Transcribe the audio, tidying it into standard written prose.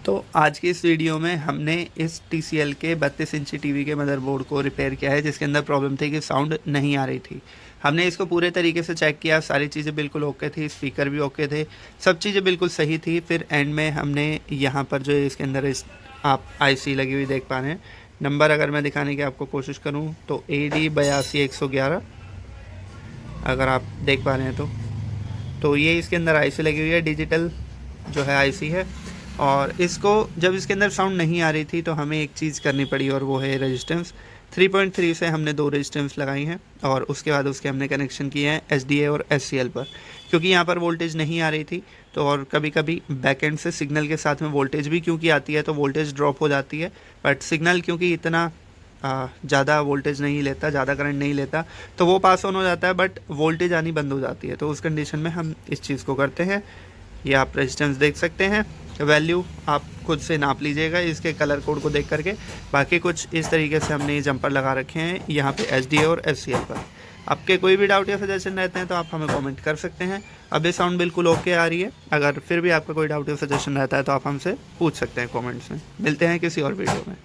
तो आज की इस वीडियो में हमने इस TCL के 32 इंची टीवी के मदरबोर्ड को रिपेयर किया है, जिसके अंदर प्रॉब्लम थी कि साउंड नहीं आ रही थी। हमने इसको पूरे तरीके से चेक किया, सारी चीज़ें बिल्कुल ओके थी, स्पीकर भी ओके थे, सब चीज़ें बिल्कुल सही थी। फिर एंड में हमने यहाँ पर जो है इसके अंदर इस आप IC लगी हुई देख पा रहे हैं। नंबर अगर मैं दिखाने की आपको कोशिश करूँ तो AD828111, अगर आप देख पा रहे हैं तो ये इसके अंदर IC लगी हुई है, डिजिटल जो है IC है। और इसको जब इसके अंदर साउंड नहीं आ रही थी तो हमें एक चीज़ करनी पड़ी, और वो है रेजिस्टेंस। 3.3 से हमने 2 रेजिस्टेंस लगाई हैं और उसके बाद उसके हमने कनेक्शन किए हैं SDA और SCL पर, क्योंकि यहाँ पर वोल्टेज नहीं आ रही थी। तो और कभी कभी बैकएंड से सिग्नल के साथ में वोल्टेज भी क्योंकि आती है तो वोल्टेज ड्रॉप हो जाती है, बट सिग्नल क्योंकि इतना ज़्यादा वोल्टेज नहीं लेता, ज़्यादा करंट नहीं लेता, तो वो पास ऑन हो जाता है, बट वोल्टेज आनी बंद हो जाती है। तो उस कंडीशन में हम इस चीज़ को करते हैं। ये आप रेजिस्टेंस देख सकते हैं, वैल्यू आप खुद से नाप लीजिएगा इसके कलर कोड को देख करके। बाकी कुछ इस तरीके से हमने ये जंपर लगा रखे हैं यहाँ पे SDA और SCL पर। आपके कोई भी डाउट या सजेशन रहते हैं तो आप हमें कमेंट कर सकते हैं। अब ये साउंड बिल्कुल ओके आ रही है। अगर फिर भी आपका कोई डाउट या सजेशन रहता है तो आप हमसे पूछ सकते हैं कमेंट्स में। मिलते हैं किसी और वीडियो में।